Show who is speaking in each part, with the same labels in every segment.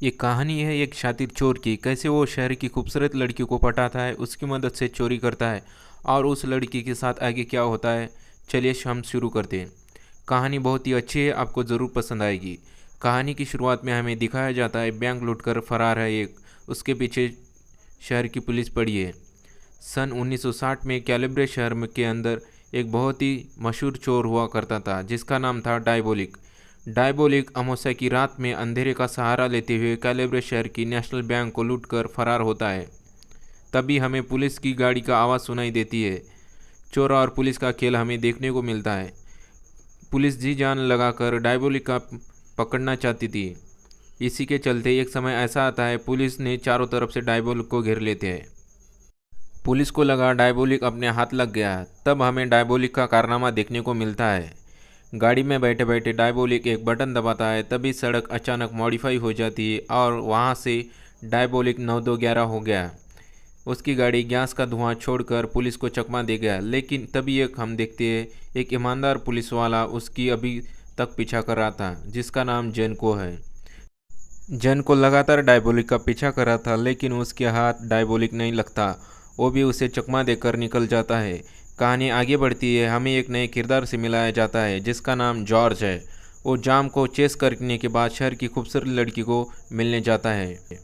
Speaker 1: ये कहानी है एक शातिर चोर की। कैसे वो शहर की खूबसूरत लड़की को पटाता है, उसकी मदद से चोरी करता है और उस लड़की के साथ आगे क्या होता है। चलिए हम शुरू करते हैं। कहानी बहुत ही अच्छी है, आपको ज़रूर पसंद आएगी। कहानी की शुरुआत में हमें दिखाया जाता है बैंक लूटकर फरार है एक, उसके पीछे शहर की पुलिस पड़ी है। सन 1960 में कैलिब्रे शहर के अंदर एक बहुत ही मशहूर चोर हुआ करता था जिसका नाम था डायबोलिक। डायबोलिक अमावस्या की रात में अंधेरे का सहारा लेते हुए कैलिब्रे शहर की नेशनल बैंक को लूटकर फरार होता है। तभी हमें पुलिस की गाड़ी का आवाज़ सुनाई देती है। चोर और पुलिस का खेल हमें देखने को मिलता है। पुलिस जी जान लगाकर डायबोलिक का पकड़ना चाहती थी। इसी के चलते एक समय ऐसा आता है, पुलिस ने चारों तरफ से डायबोलिक को घेर लेते हैं। पुलिस को लगा डायबोलिक अपने हाथ लग गया। तब हमें डायबोलिक का कारनामा देखने को मिलता है। गाड़ी में बैठे बैठे डायबोलिक एक बटन दबाता है, तभी सड़क अचानक मॉडिफाई हो जाती है और वहाँ से डायबोलिक 9211 हो गया। उसकी गाड़ी गैस का धुआं छोड़कर पुलिस को चकमा दे गया। लेकिन तभी एक हम देखते हैं, एक ईमानदार पुलिस वाला उसकी अभी तक पीछा कर रहा था, जिसका नाम जेनको है। जन को लगातार डायबोलिक का पीछा कर रहा था, लेकिन उसके हाथ डायबोलिक नहीं लगता। वो भी उसे चकमा देकर निकल जाता है। कहानी आगे बढ़ती है, हमें एक नए किरदार से मिलाया जाता है जिसका नाम जॉर्ज है। वो जाम को चेस करने के बाद शहर की खूबसूरत लड़की को मिलने जाता है।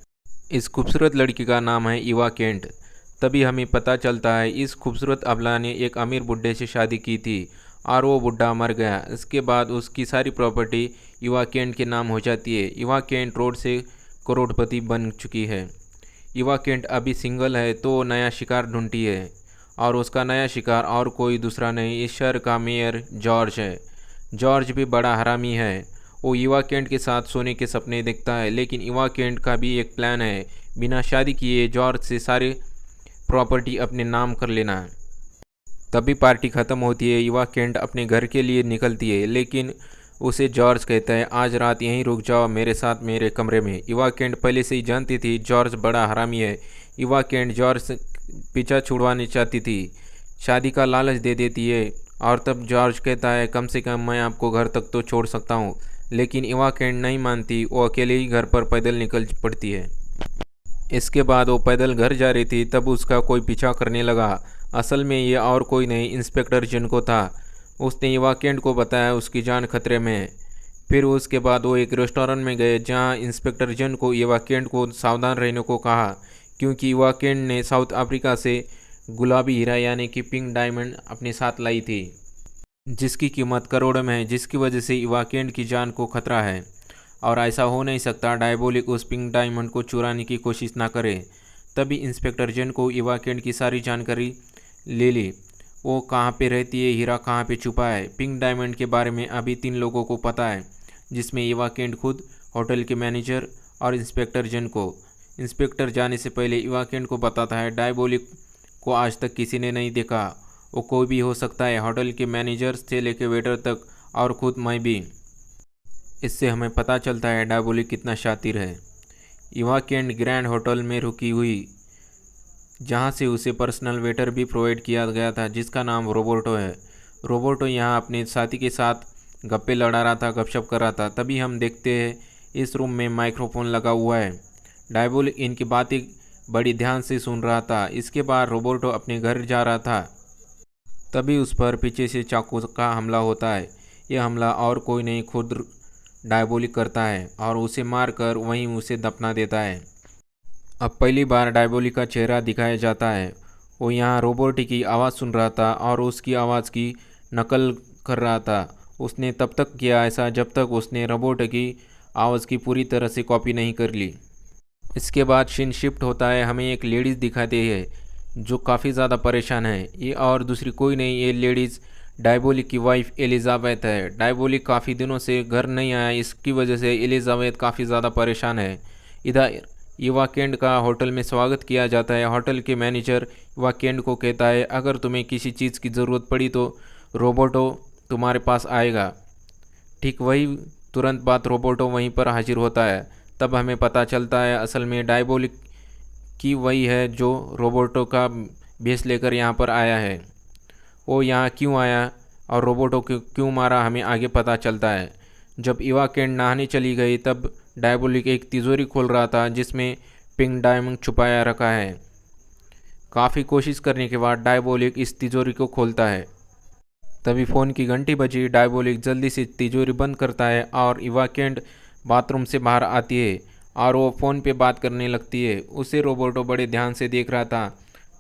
Speaker 1: इस खूबसूरत लड़की का नाम है इवा केंट। तभी हमें पता चलता है इस खूबसूरत अबला ने एक अमीर बुड्ढे से शादी की थी और वो बुड्ढा मर गया। इसके बाद उसकी सारी प्रॉपर्टी इवा केंट के नाम हो जाती है। इवा केंट रोड से करोड़पति बन चुकी है। इवा केंट अभी सिंगल है तो नया शिकार ढूंढती है और उसका नया शिकार और कोई दूसरा नहीं, इस शहर का मेयर जॉर्ज है। जॉर्ज भी बड़ा हरामी है। वो इवा केंट के साथ सोने के सपने देखता है, लेकिन इवा केंट का भी एक प्लान है, बिना शादी किए जॉर्ज से सारे प्रॉपर्टी अपने नाम कर लेना। तभी पार्टी ख़त्म होती है। इवा केंट अपने घर के लिए निकलती है, लेकिन उसे जॉर्ज कहता है आज रात यहीं रुक जाओ मेरे साथ मेरे कमरे में। इवा केंट पहले से ही जानती थी जॉर्ज बड़ा हरामी है। इवा केंट जॉर्ज से पीछा छुड़वानी चाहती थी, शादी का लालच दे देती है और तब जॉर्ज कहता है कम से कम मैं आपको घर तक तो छोड़ सकता हूँ। लेकिन इवा केंट नहीं मानती, वो अकेले ही घर पर पैदल निकल पड़ती है। इसके बाद वो पैदल घर जा रही थी, तब उसका कोई पीछा करने लगा। असल में ये और कोई नहीं, इंस्पेक्टर जिनको था। उसने इवा केंट को बताया उसकी जान खतरे में है। फिर उसके बाद वो एक रेस्टोरेंट में गए जहां इंस्पेक्टर जन को इवा केंट को सावधान रहने को कहा, क्योंकि इवा केंट ने साउथ अफ्रीका से गुलाबी हीरा यानी कि पिंक डायमंड अपने साथ लाई थी, जिसकी कीमत करोड़ों में है, जिसकी वजह से इवा केंट की जान को खतरा है। और ऐसा हो नहीं सकता डायबोलिक उस पिंक डायमंड को चुराने की कोशिश ना करे। तभी इंस्पेक्टर जन को इवा केंट की सारी जानकारी ले ली। वो कहाँ पे रहती है, हीरा कहाँ पे छुपा है। पिंक डायमंड के बारे में अभी 3 लोगों को पता है, जिसमें इवा केंट खुद, होटल के मैनेजर और इंस्पेक्टर जन को। इंस्पेक्टर जाने से पहले इवा केंट को बताता है डायबोलिक को आज तक किसी ने नहीं देखा। वो कोई भी हो सकता है, होटल के मैनेजर से लेकर वेटर तक, और खुद मैं भी। इससे हमें पता चलता है डायबोलिक कितना शातिर है। इवा केंट ग्रैंड होटल में रुकी हुई, जहां से उसे पर्सनल वेटर भी प्रोवाइड किया गया था जिसका नाम रोबोटो है। रोबोटो यहाँ अपने साथी के साथ गप्पे लड़ा रहा था, गपशप कर रहा था। तभी हम देखते हैं इस रूम में माइक्रोफोन लगा हुआ है। डायबोलिक इनकी बातें बड़ी ध्यान से सुन रहा था। इसके बाद रोबोटो अपने घर जा रहा था, तभी उस पर पीछे से चाकू का हमला होता है। यह हमला और कोई नहीं, खुद डायबोलिक करता है और उसे मारकर वहीं उसे दफना देता है। अब पहली बार डायबोलिक का चेहरा दिखाया जाता है। वो यहाँ रोबोट की आवाज़ सुन रहा था और उसकी आवाज़ की नकल कर रहा था। उसने तब तक किया ऐसा जब तक उसने रोबोट की आवाज़ की पूरी तरह से कॉपी नहीं कर ली। इसके बाद सीन शिफ्ट होता है, हमें एक लेडीज़ दिखाती है जो काफ़ी ज़्यादा परेशान है। ये और दूसरी कोई नहीं, ये लेडीज़ डायबोलिक की वाइफ एलिजाबेथ है। डायबोलिक काफ़ी दिनों से घर नहीं आया, इसकी वजह से एलिजाबेथ काफ़ी ज़्यादा परेशान है। इधर इवा केंट का होटल में स्वागत किया जाता है। होटल के मैनेजर इवा केंट को कहता है अगर तुम्हें किसी चीज़ की ज़रूरत पड़ी तो रोबोटो तुम्हारे पास आएगा। ठीक वही तुरंत बाद रोबोटो वहीं पर हाजिर होता है। तब हमें पता चलता है असल में डायबोलिक की वही है जो रोबोटो का भेष लेकर यहाँ पर आया है। वो यहाँ क्यों आया और रोबोटो को क्यों मारा, हमें आगे पता चलता है। जब इवा केंट नहाने चली गई तब डायबोलिक एक तिजोरी खोल रहा था जिसमें पिंक डायमंड छुपाया रखा है। काफ़ी कोशिश करने के बाद डायबोलिक इस तिजोरी को खोलता है। तभी फ़ोन की घंटी बजी। डायबोलिक जल्दी से तिजोरी बंद करता है और इवाकेंट बाथरूम से बाहर आती है और वो फ़ोन पे बात करने लगती है। उसे रोबोटो बड़े ध्यान से देख रहा था।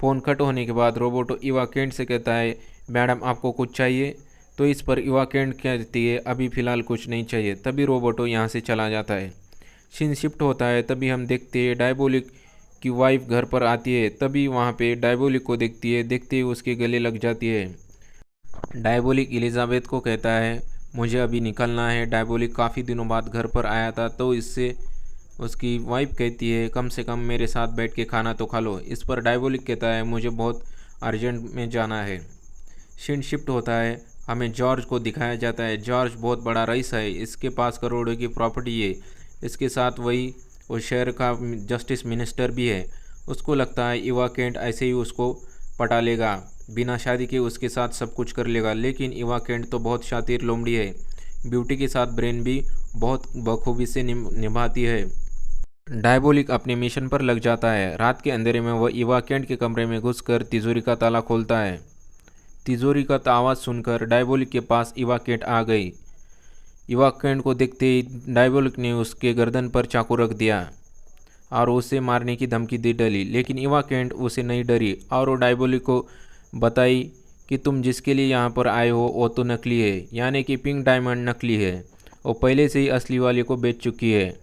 Speaker 1: फ़ोन कट होने के बाद रोबोटो इवाकेंट से कहता है, मैडम आपको कुछ चाहिए? तो इस पर इवाकेंट कहती है, अभी फ़िलहाल कुछ नहीं चाहिए। तभी रोबोटो यहाँ से चला जाता है। सीन शिफ्ट होता है। तभी हम देखते हैं डायबोलिक की वाइफ घर पर आती है। तभी वहाँ पे डायबोलिक को देखती है। देखते ही उसके गले लग जाती है। डायबोलिक एलिजाबेथ को कहता है, मुझे अभी निकलना है। डायबोलिक काफ़ी दिनों बाद घर पर आया था तो इससे उसकी वाइफ कहती है, कम से कम मेरे साथ बैठ के खाना तो खा लो। इस पर डायबोलिक कहता है, मुझे बहुत अर्जेंट में जाना है। सीन शिफ्ट होता है। हमें जॉर्ज को दिखाया जाता है। जॉर्ज बहुत बड़ा रईस है। इसके पास करोड़ों की प्रॉपर्टी है। इसके साथ वही वो शहर का जस्टिस मिनिस्टर भी है। उसको लगता है इवाकेंट ऐसे ही उसको पटा लेगा, बिना शादी के उसके साथ सब कुछ कर लेगा। लेकिन इवाकेंट तो बहुत शातिर लोमड़ी है। ब्यूटी के साथ ब्रेन भी बहुत बखूबी से निभाती है। डायबोलिक अपने मिशन पर लग जाता है। रात के अंधेरे में वह इवाकेंट के कमरे में घुसकर तिजोरी का ताला खोलता है। तिजोरी का आवाज़ सुनकर डायबोलिक के पास इवाकेंट आ गई। इवाकेंट को देखते ही डायबोलिक ने उसके गर्दन पर चाकू रख दिया और उसे मारने की धमकी दे डाली। लेकिन इवाकेंट उसे नहीं डरी और वो डायबोलिक को बताई कि तुम जिसके लिए यहाँ पर आए हो वो तो नकली है, यानी कि पिंक डायमंड नकली है। वो पहले से ही असली वाले को बेच चुकी है।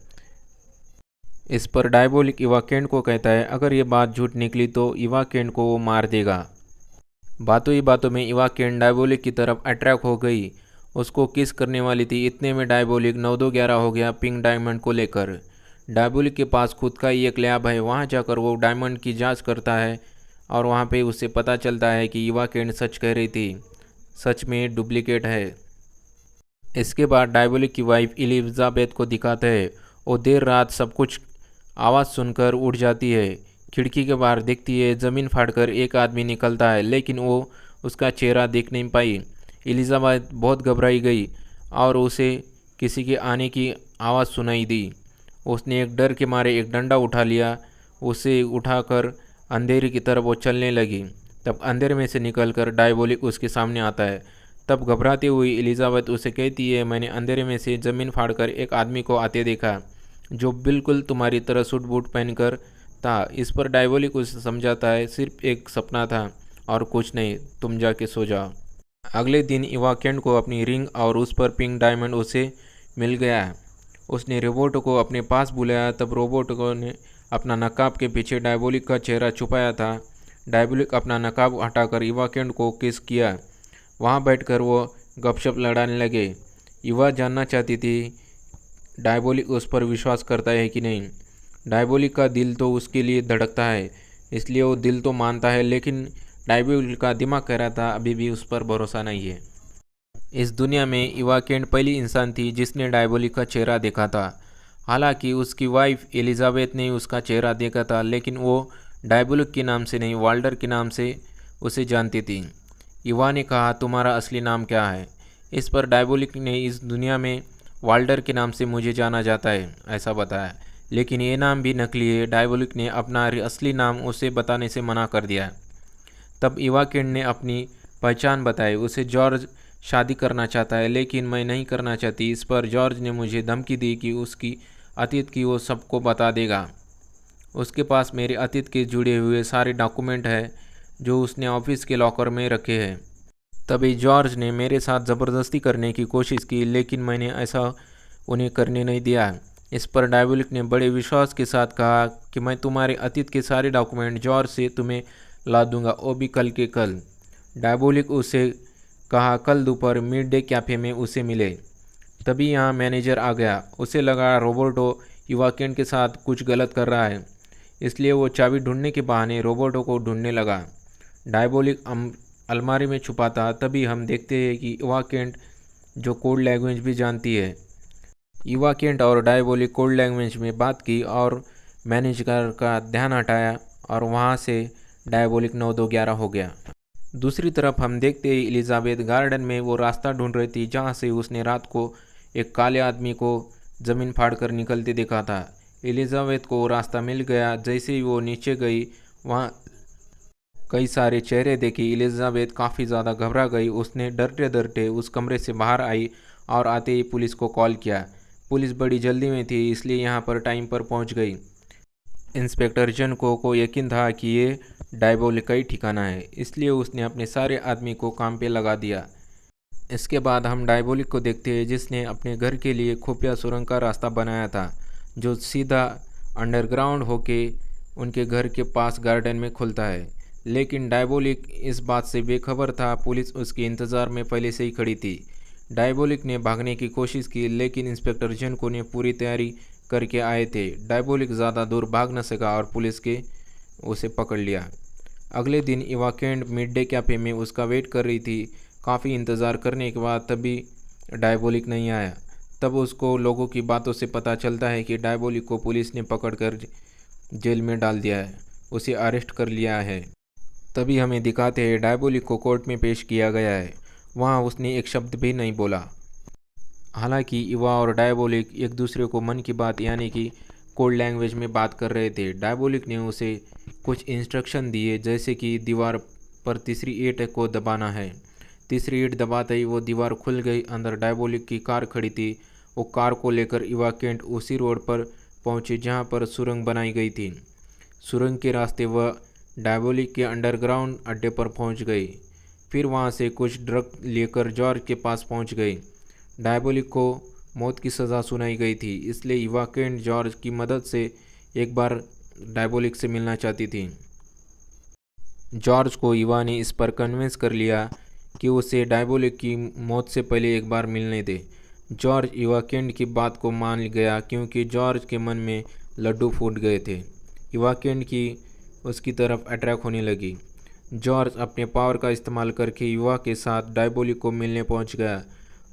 Speaker 1: इस पर डायबोलिक इवाकेंट को कहता है, अगर ये बात झूठ निकली तो इवाकेंट को वो मार देगा। बातों ही बातों में इवाकेंट डायबोलिक की तरफ अट्रैक्ट हो गई। उसको किस करने वाली थी। इतने में डायबोलिक 9-2-11 हो गया पिंक डायमंड को लेकर। डायबोलिक के पास खुद का ही एक लैब है। वहाँ जाकर वो डायमंड की जांच करता है और वहाँ पे उसे पता चलता है कि इवाकेंट सच कह रही थी, सच में डुप्लीकेट है। इसके बाद डायबोलिक की वाइफ एलिजाबेथ को दिखाते हैं। वो देर रात सब कुछ आवाज़ सुनकर उठ जाती है। खिड़की के बाहर देखती है, ज़मीन फाड़कर एक आदमी निकलता है, लेकिन वो उसका चेहरा देख नहीं पाई। एलिजाबेथ बहुत घबराई गई और उसे किसी के आने की आवाज़ सुनाई दी। उसने एक डर के मारे एक डंडा उठा लिया। उसे उठाकर अंधेरे की तरफ वो चलने लगी। तब अंधेरे में से निकलकर डायबोलिक उसके सामने आता है। तब घबराती हुई एलिजाबेथ उसे कहती है, मैंने अंधेरे में से ज़मीन फाड़कर एक आदमी को आते देखा जो बिल्कुल तुम्हारी तरह सूट बूट पहनकर था। इस पर डायबोलिक उसे समझाता है, सिर्फ एक सपना था और कुछ नहीं, तुम जाके सो जाओ। अगले दिन इवाकेंट को अपनी रिंग और उस पर पिंक डायमंड उसे मिल गया। उसने रोबोट को अपने पास बुलाया। तब रोबोट को ने अपना नकाब के पीछे डायबोलिक का चेहरा छुपाया था। डायबोलिक अपना नकाब हटाकर इवाकेंट को किस किया। वहाँ बैठकर वो गपशप लड़ाने लगे। इवा जानना चाहती थी डायबोलिक उस पर विश्वास करता है कि नहीं। डायबोलिक का दिल तो उसके लिए धड़कता है, इसलिए वो दिल तो मानता है, लेकिन डायबोलिक का दिमाग कह रहा था अभी भी उस पर भरोसा नहीं है। इस दुनिया में इवाकेंट पहली इंसान थी जिसने डायबोलिक का चेहरा देखा था। हालांकि उसकी वाइफ एलिजाबेथ ने उसका चेहरा देखा था, लेकिन वो डायबोलिक के नाम से नहीं, वाल्डर के नाम से उसे जानती थी। इवा ने कहा, तुम्हारा असली नाम क्या है? इस पर डायबोलिक ने, इस दुनिया में वाल्डर के नाम से मुझे जाना जाता है, ऐसा बताया। लेकिन ये नाम भी नकली है। डायबोलिक ने अपना असली नाम उसे बताने से मना कर दिया। तब इवाकेंट ने अपनी पहचान बताई। उसे जॉर्ज शादी करना चाहता है, लेकिन मैं नहीं करना चाहती। इस पर जॉर्ज ने मुझे धमकी दी कि उसकी अतीत की वो सबको बता देगा। उसके पास मेरे अतीत के जुड़े हुए सारे डॉक्यूमेंट हैं जो उसने ऑफिस के लॉकर में रखे हैं। तभी जॉर्ज ने मेरे साथ ज़बरदस्ती करने की कोशिश की, लेकिन मैंने ऐसा उन्हें करने नहीं दिया। इस पर डायबोलिक ने बड़े विश्वास के साथ कहा कि मैं तुम्हारे अतीत के सारे डॉक्यूमेंट जॉर्ज से तुम्हें ला दूंगा, वो भी कल के कल। डायबोलिक उसे कहा कल दोपहर मिड डे कैफ़े में उसे मिले। तभी यहाँ मैनेजर आ गया। उसे लगा रोबोटो इवाकेंट के साथ कुछ गलत कर रहा है, इसलिए वो चाबी ढूंढने के बहाने रोबोटो को ढूंढने लगा। डायबोलिक अलमारी में छुपा था। तभी हम देखते हैं कि इवाकेंट जो कोड लैंग्वेज भी जानती है। इवाकेंट और डायबोलिक कोड लैंग्वेज में बात की और मैनेजर का ध्यान हटाया और वहाँ से डायबोलिक 9-2-11 हो गया। दूसरी तरफ हम देखते ही एलिजाबेथ गार्डन में वो रास्ता ढूंढ रही थी जहाँ से उसने रात को एक काले आदमी को ज़मीन फाड़कर निकलते देखा था। एलिजाबेथ को रास्ता मिल गया। जैसे ही वो नीचे गई, वहाँ कई सारे चेहरे देखे। एलिजाबेथ काफ़ी ज़्यादा घबरा गई। उसने डरते डरते उस कमरे से बाहर आई और आते ही पुलिस को कॉल किया। पुलिस बड़ी जल्दी में थी, इसलिए यहाँ पर टाइम पर पहुँच गई। इंस्पेक्टर जन को यकीन था कि ये डायबोलिक का ही ठिकाना है, इसलिए उसने अपने सारे आदमी को काम पे लगा दिया। इसके बाद हम डायबोलिक को देखते हैं, जिसने अपने घर के लिए खुफिया सुरंग का रास्ता बनाया था, जो सीधा अंडरग्राउंड होके उनके घर के पास गार्डन में खुलता है। लेकिन डायबोलिक इस बात से बेखबर था। पुलिस उसके इंतज़ार में पहले से ही खड़ी थी। डायबोलिक ने भागने की कोशिश की, लेकिन इंस्पेक्टर जनको ने पूरी तैयारी करके आए थे। डायबोलिक ज़्यादा दूर भाग न सका और पुलिस के उसे पकड़ लिया। अगले दिन Eva Kent mid day cafe में उसका वेट कर रही थी। काफ़ी इंतज़ार करने के बाद तभी डायबोलिक नहीं आया। तब उसको लोगों की बातों से पता चलता है कि डायबोलिक को पुलिस ने पकड़कर जेल में डाल दिया है, उसे अरेस्ट कर लिया है। तभी हमें दिखाते हैं डायबोलिक को कोर्ट में पेश किया गया है। वहाँ उसने एक शब्द भी नहीं बोला। हालांकि इवा और डायबोलिक एक दूसरे को मन की बात यानी कि कोड लैंग्वेज में बात कर रहे थे। डायबोलिक ने उसे कुछ इंस्ट्रक्शन दिए, जैसे कि दीवार पर तीसरी ईंट को दबाना है। तीसरी ईंट दबाते ही वो दीवार खुल गई। अंदर डायबोलिक की कार खड़ी थी। वो कार को लेकर इवा केंट उसी रोड पर पहुंचे जहां पर सुरंग बनाई गई थी। सुरंग के रास्ते वह डायबोलिक के अंडरग्राउंड अड्डे पर पहुंच गई। फिर वहां से कुछ ड्रग लेकर जॉर्ज के पास पहुंच गई। डायबोलिक को मौत की सज़ा सुनाई गई थी, इसलिए इवा केंट जॉर्ज की मदद से एक बार डायबोलिक से मिलना चाहती थी। जॉर्ज को इवा ने इस पर कन्विंस कर लिया कि उसे डायबोलिक की मौत से पहले एक बार मिलने दे। जॉर्ज इवा केंट की बात को मान गया, क्योंकि जॉर्ज के मन में लड्डू फूट गए थे। इवा केंट की उसकी तरफ अट्रैक्ट होने लगी। जॉर्ज अपने पावर का इस्तेमाल करके इवा के साथ डायबोलिक को मिलने पहुंच गया।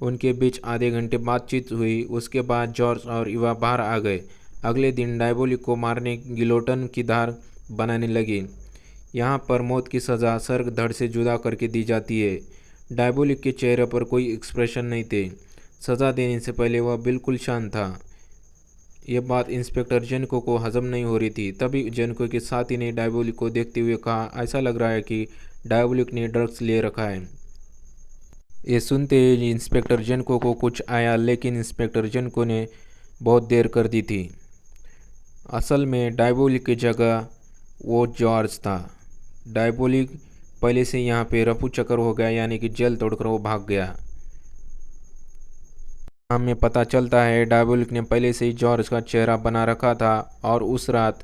Speaker 1: उनके बीच आधे घंटे बातचीत हुई। उसके बाद जॉर्ज और इवा बाहर आ गए। अगले दिन डायबोलिक को मारने गिलोटन की धार बनाने लगी। यहाँ पर मौत की सज़ा सर धड़ से जुदा करके दी जाती है। डायबोलिक के चेहरे पर कोई एक्सप्रेशन नहीं थे। सज़ा देने से पहले वह बिल्कुल शांत था। यह बात इंस्पेक्टर जनको को हजम नहीं हो रही थी। तभी जनको के साथी ने डायबोलिक को देखते हुए कहा, ऐसा लग रहा है कि डायबोलिक ने ड्रग्स ले रखा है। ये सुनते ही इंस्पेक्टर जनको को कुछ आया, लेकिन इंस्पेक्टर जनको ने बहुत देर कर दी थी। असल में डायबोलिक की जगह वो जॉर्ज था। डायबोलिक पहले से यहाँ पे रफू चक्कर हो गया, यानी कि जेल तोड़कर वो भाग गया। हमें पता चलता है डायबोलिक ने पहले से ही जॉर्ज का चेहरा बना रखा था और उस रात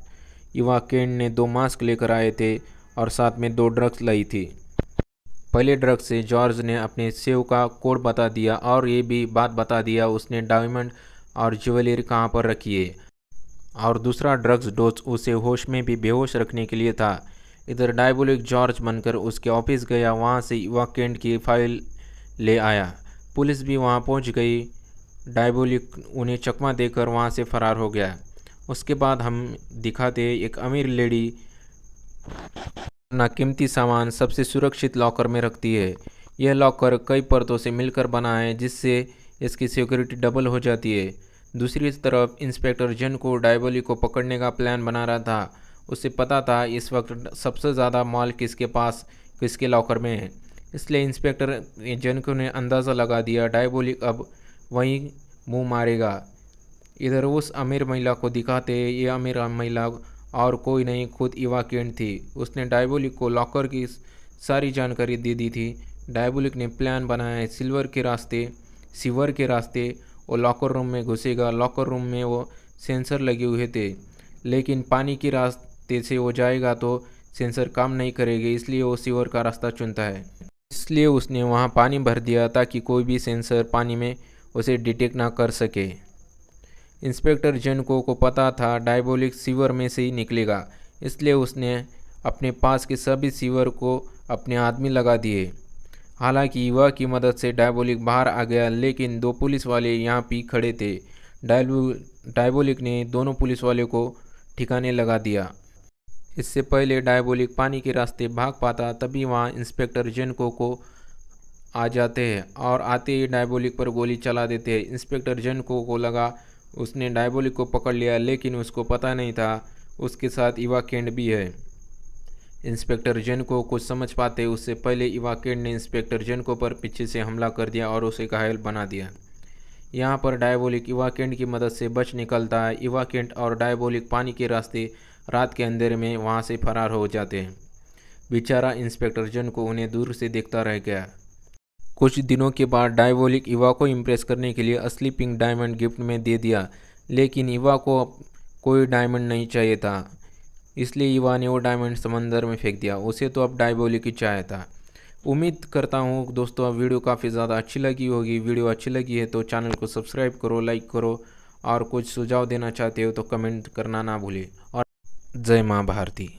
Speaker 1: इवा केंट ने 2 मास्क लेकर आए थे और साथ में 2 ड्रग्स लाई थी। पहले ड्रग्स से जॉर्ज ने अपने सेव का कोड बता दिया और ये भी बात बता दिया उसने डायमंड और ज्वेलरी कहाँ पर रखी है। और दूसरा ड्रग्स डोज उसे होश में भी बेहोश रखने के लिए था। इधर डायबोलिक जॉर्ज बनकर उसके ऑफिस गया, वहाँ से इवा केंट की फाइल ले आया। पुलिस भी वहाँ पहुँच गई। डायबोलिक उन्हें चकमा देकर वहाँ से फरार हो गया। उसके बाद हम दिखाते एक अमीर लेडी अपना कीमती सामान सबसे सुरक्षित लॉकर में रखती है। यह लॉकर कई परतों से मिलकर बना है, जिससे इसकी सिक्योरिटी डबल हो जाती है। दूसरी तरफ इंस्पेक्टर जन को डायबोलिक को पकड़ने का प्लान बना रहा था। उसे पता था इस वक्त सबसे ज़्यादा माल किसके पास किसके लॉकर में है, इसलिए इंस्पेक्टर जन को ने अंदाज़ा लगा दिया डायबोलिक अब वहीं मुंह मारेगा। इधर उस अमीर महिला को दिखाते ये अमीर महिला और कोई नहीं, खुद इवा केंट थी। उसने डायबोलिक को लॉकर की सारी जानकारी दे दी थी। डायबोलिक ने प्लान बनाया है सीवर के रास्ते वो लॉकर रूम में घुसेगा। लॉकर रूम में वो सेंसर लगे हुए थे, लेकिन पानी के रास्ते से वो जाएगा तो सेंसर काम नहीं करेगी, इसलिए वो सीवर का रास्ता चुनता है। इसलिए उसने वहाँ पानी भर दिया ताकि कोई भी सेंसर पानी में उसे डिटेक्ट ना कर सके। इंस्पेक्टर जनको को पता था डायबोलिक सीवर में से ही निकलेगा, इसलिए उसने अपने पास के सभी सीवर को अपने आदमी लगा दिए। हालांकि युवा की मदद से डायबोलिक बाहर आ गया, लेकिन 2 पुलिस वाले यहाँ भी खड़े थे। डायबोलिक ने दोनों पुलिस वाले को ठिकाने लगा दिया। इससे पहले डायबोलिक पानी के रास्ते भाग पाता, तभी वहाँ इंस्पेक्टर जनको को आ जाते हैं और आते ही डायबोलिक पर गोली चला देते हैं। इंस्पेक्टर जनको को लगा उसने डायबोलिक को पकड़ लिया, लेकिन उसको पता नहीं था उसके साथ इवाकेंड भी है। इंस्पेक्टर जेनको कुछ समझ पाते उससे पहले इवाकेंड ने इंस्पेक्टर जेनको पर पीछे से हमला कर दिया और उसे घायल बना दिया। यहाँ पर डायबोलिक इवाकेंड की मदद से बच निकलता है। इवाकेंड और डायबोलिक पानी के रास्ते रात के अंधेरे में वहाँ से फरार हो जाते हैं। बेचारा इंस्पेक्टर जेनको उन्हें दूर से देखता रह गया। कुछ दिनों के बाद डायबोलिक इवा को इम्प्रेस करने के लिए असली पिंक डायमंड गिफ्ट में दे दिया, लेकिन इवा को कोई डायमंड नहीं चाहिए था, इसलिए इवा ने वो डायमंड समंदर में फेंक दिया। उसे तो अब डायबोलिक ही चाहिए था। उम्मीद करता हूँ दोस्तों अब वीडियो काफ़ी ज़्यादा अच्छी लगी होगी। वीडियो अच्छी लगी है तो चैनल को सब्सक्राइब करो, लाइक करो, और कुछ सुझाव देना चाहते हो तो कमेंट करना ना भूलें। और जय माँ भारती।